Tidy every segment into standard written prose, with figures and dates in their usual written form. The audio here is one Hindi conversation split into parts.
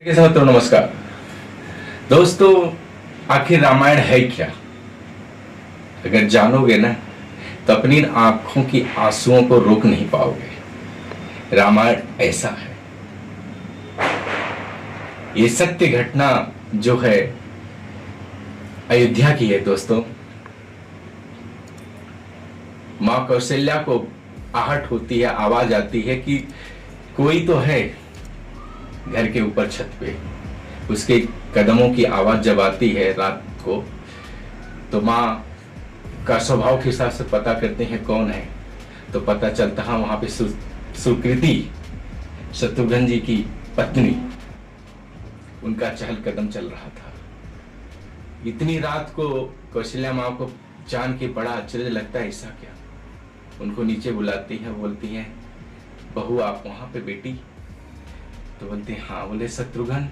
मित्रों नमस्कार। दोस्तों, आखिर रामायण है क्या? अगर जानोगे ना तो अपनी इन आंखों की आंसुओं को रोक नहीं पाओगे। रामायण ऐसा है, ये सत्य घटना जो है अयोध्या की है। दोस्तों, मां कौशल्या को आहट होती है, आवाज आती है कि कोई तो है घर के ऊपर छत पे। उसके कदमों की आवाज जब आती है रात को, तो माँ का स्वभाव के हिसाब से पता करते हैं कौन है। तो पता चलता है वहां पे सुकृति, शत्रुघ्न जी की पत्नी, उनका चहल कदम चल रहा था। इतनी रात को कौशल्या माँ को जान के बड़ा आश्चर्य लगता है, ऐसा क्या? उनको नीचे बुलाती हैं, बोलती हैं, बहू आप वहां पे बेटी? तो बोलते हैं हाँ। बोले शत्रुघ्न?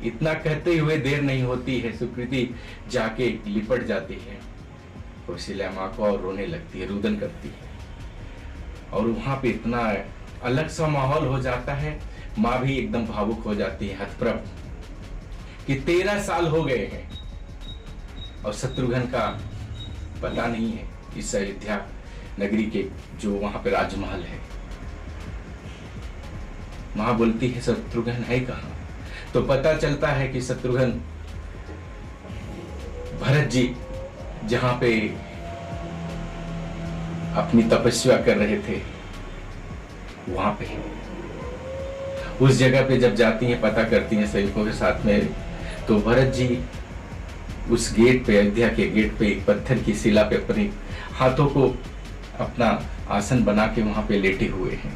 इतना कहते हुए देर नहीं होती है, सुकृति जाके लिपट जाती है कौशल्या माँ को और रोने लगती है, रुदन करती है। और वहां पे इतना अलग सा माहौल हो जाता है, माँ भी एकदम भावुक हो जाती है, हतप्रभ कि 13 साल हो गए हैं और शत्रुघ्न का पता नहीं है इस अयोध्या नगरी के जो वहां पे राजमहल है। मां बोलती है शत्रुघ्न है कहां? तो पता चलता है कि शत्रुघ्न भरत जी जहां पे अपनी तपस्या कर रहे थे वहां पे, उस जगह पे जब जाती हैं, पता करती हैं सैनिकों के साथ में, तो भरत जी उस गेट पे, अयोध्या के गेट पे एक पत्थर की शिला पे अपने हाथों को अपना आसन बना के वहां पे लेटे हुए हैं।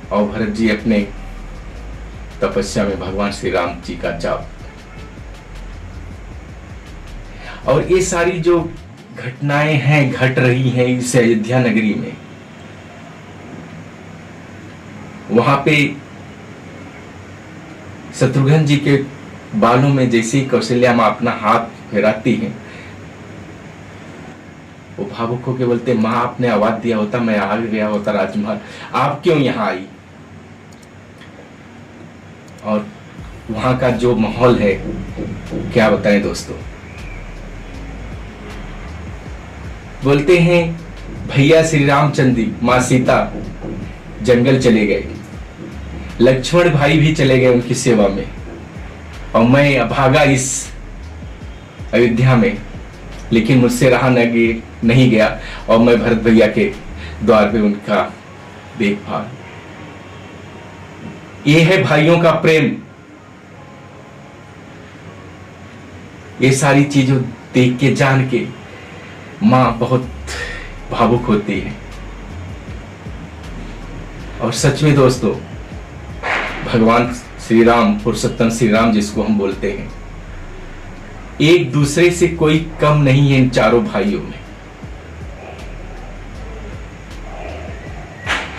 और भरत जी अपने तपस्या में भगवान श्री राम जी का जाप। और ये सारी जो घटनाएं हैं, घट रही हैं इस अयोध्या नगरी में, वहां पे शत्रुघ्न जी के बालों में जैसे ही कौशल्या मां अपना हाथ फेराती है, वो भावुक होकर बोलते, मां आपने आवाज दिया होता मैं आ गया होता राजमहल, आप क्यों यहां आई? और वहां का जो माहौल है क्या बताएं दोस्तों। बोलते हैं भैया श्री रामचंद्र जी, मां सीता जंगल चले गए, लक्ष्मण भाई भी चले गए उनकी सेवा में, और मैं अभागा इस अयोध्या में, लेकिन मुझसे रहा नहीं गया और मैं भरत भैया के द्वार पे उनका देखभाल। ये है भाइयों का प्रेम। ये सारी चीजों देख के, जान के मां बहुत भावुक होती है। और सच में दोस्तों, भगवान श्री राम, पुरुषोत्तम श्री राम जिसको हम बोलते हैं, एक दूसरे से कोई कम नहीं है इन चारों भाइयों में।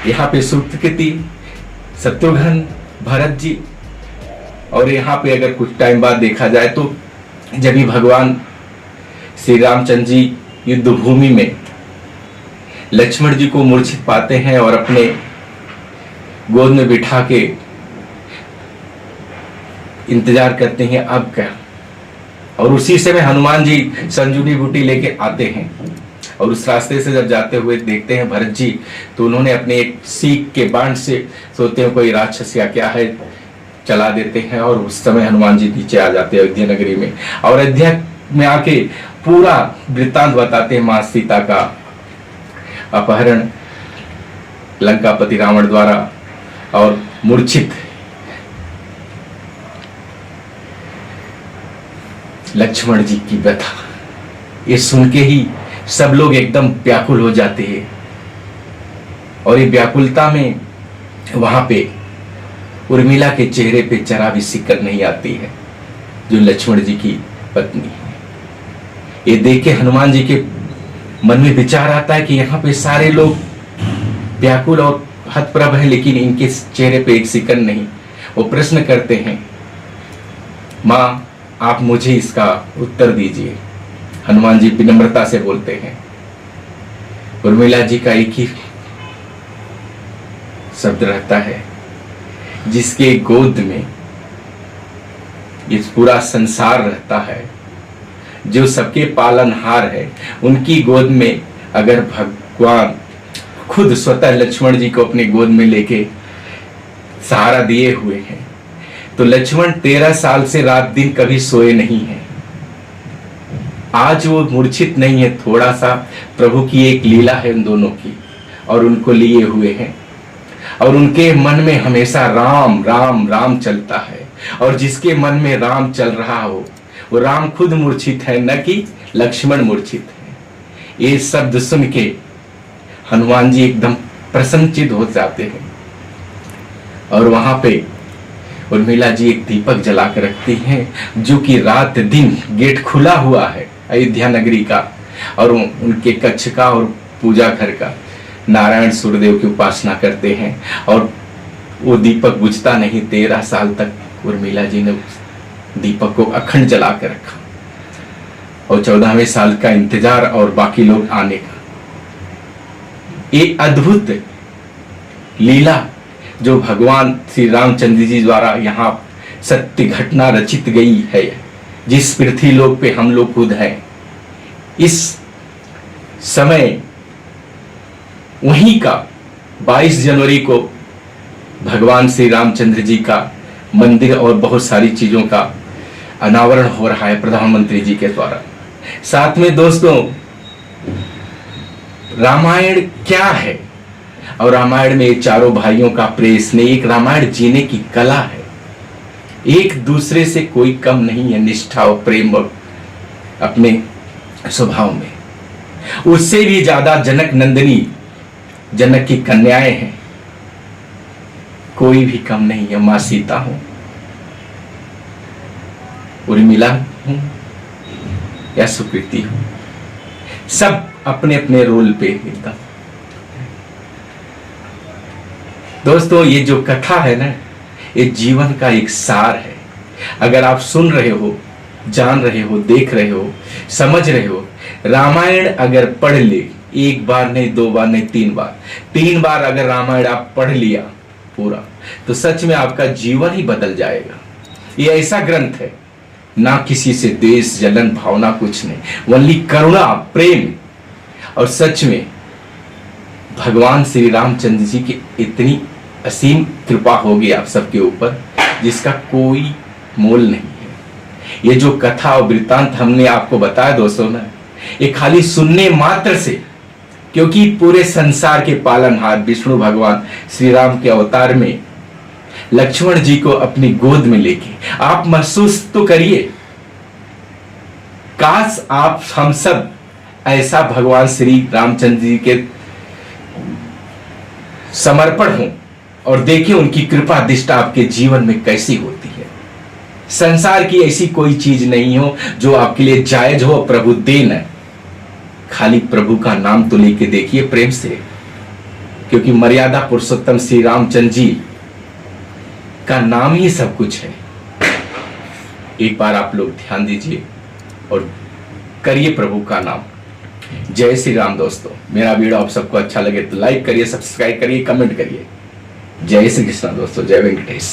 यहाँ पे सुकृति, शत्रुघ्न, भरत जी, और यहाँ पे अगर कुछ टाइम बाद देखा जाए तो जब भी भगवान श्री रामचंद्र जी युद्ध भूमि में लक्ष्मण जी को मूर्छित पाते हैं और अपने गोद में बिठा के इंतजार करते हैं अब क्या। और उसी समय हनुमान जी संजीवनी बूटी लेके आते हैं और उस रास्ते से जब जाते हुए देखते हैं भरत जी, तो उन्होंने अपने एक सीख के बाण से सोचते हैं कोई राक्षस या क्या है, चला देते हैं। और उस समय हनुमान जी नीचे आ जाते हैं अयोध्या नगरी में, और अयोध्या में आके पूरा वृत्तांत बताते हैं मां सीता का अपहरण लंकापति रावण द्वारा और मूर्छित लक्ष्मण जी की व्यथा। ये सुन के ही सब लोग एकदम व्याकुल हो जाते हैं। और ये व्याकुलता में वहां पे उर्मिला के चेहरे पे जरा भी सिकन नहीं आती है, जो लक्ष्मण जी की पत्नी है। ये देख के हनुमान जी के मन में विचार आता है कि यहाँ पे सारे लोग व्याकुल और हतप्रभ हैं, लेकिन इनके चेहरे पे एक सिकन नहीं। वो प्रश्न करते हैं, मां आप मुझे इसका उत्तर दीजिए। हनुमान जी विनम्रता से बोलते हैं, उर्मिला जी का एक ही शब्द रहता है, जिसके गोद में ये पूरा संसार रहता है, जो सबके पालनहार है, उनकी गोद में अगर भगवान खुद स्वतः लक्ष्मण जी को अपनी गोद में लेके सहारा दिए हुए हैं, तो लक्ष्मण 13 साल से रात दिन कभी सोए नहीं हैं। आज वो मूर्छित नहीं है, थोड़ा सा प्रभु की एक लीला है उन दोनों की, और उनको लिए हुए हैं, और उनके मन में हमेशा राम राम राम चलता है। और जिसके मन में राम चल रहा हो, वो राम खुद मूर्छित है, न कि लक्ष्मण मूर्छित है। ये शब्द सुन के हनुमान जी एकदम प्रसन्नचित हो जाते हैं, और वहां पे उर्मिला जी एक दीपक जला कर रखती हैं, जो कि रात दिन गेट खुला हुआ है अयोध्या नगरी का, और उनके कक्ष का और पूजा घर का। नारायण सूर्यदेव की उपासना करते हैं, और वो दीपक बुझता नहीं। 13 साल तक उर्मिला जी ने उस दीपक को अखंड जला कर रखा, और 14वें साल का इंतजार और बाकी लोग आने का। एक अद्भुत लीला जो भगवान श्री रामचंद्र जी द्वारा यहाँ सत्य घटना रचित गई है, जिस पृथ्वी लोक पे हम लोग खुद हैं। इस समय वहीं का 22 जनवरी को भगवान श्री रामचंद्र जी का मंदिर और बहुत सारी चीजों का अनावरण हो रहा है प्रधानमंत्री जी के द्वारा। साथ में दोस्तों, रामायण क्या है, और रामायण में चारों भाइयों का प्रेम स्नेह, एक रामायण जीने की कला है। एक दूसरे से कोई कम नहीं है निष्ठा और प्रेम और अपने स्वभाव में। उससे भी ज्यादा जनक नंदिनी, जनक की कन्याएं हैं, कोई भी कम नहीं है। मां सीता हूं, उर्मिला हूं या सुकृति हूं, सब अपने अपने रोल पे एकदम। दोस्तों, ये जो कथा है ना, ये जीवन का एक सार है। अगर आप सुन रहे हो, जान रहे हो, देख रहे हो, समझ रहे हो, रामायण अगर पढ़ ले, एक बार नहीं, 2 बार नहीं, 3 बार, 3 बार अगर रामायण आप पढ़ लिया पूरा, तो सच में आपका जीवन ही बदल जाएगा। ये ऐसा ग्रंथ है, ना किसी से द्वेष जलन भावना कुछ नहीं, ओनली करुणा प्रेम। और सच में भगवान श्री रामचंद्र जी की इतनी असीम कृपा होगी आप सबके ऊपर, जिसका कोई मोल नहीं है। ये जो कथा और वृत्तांत हमने आपको बताया दोस्तों ना, ये खाली सुनने मात्र से, क्योंकि पूरे संसार के पालनहार विष्णु भगवान श्री राम के अवतार में लक्ष्मण जी को अपनी गोद में लेके आप महसूस तो करिए, काश आप हम सब ऐसा भगवान श्री रामचंद्र जी के समर्पण हो और देखिए उनकी कृपा दृष्टि आपके जीवन में कैसी होती है। संसार की ऐसी कोई चीज नहीं हो जो आपके लिए जायज हो, प्रभु देन है। खाली प्रभु का नाम तो लेके देखिए प्रेम से, क्योंकि मर्यादा पुरुषोत्तम श्री रामचंद्र जी का नाम ही सब कुछ है। एक बार आप लोग ध्यान दीजिए और करिए प्रभु का नाम। जय श्री राम दोस्तों। मेरा वीडियो आप सबको अच्छा लगे तो लाइक करिए, सब्सक्राइब करिए, कमेंट करिए। जय श्री कृष्ण दोस्तों, जय वेंकटेश।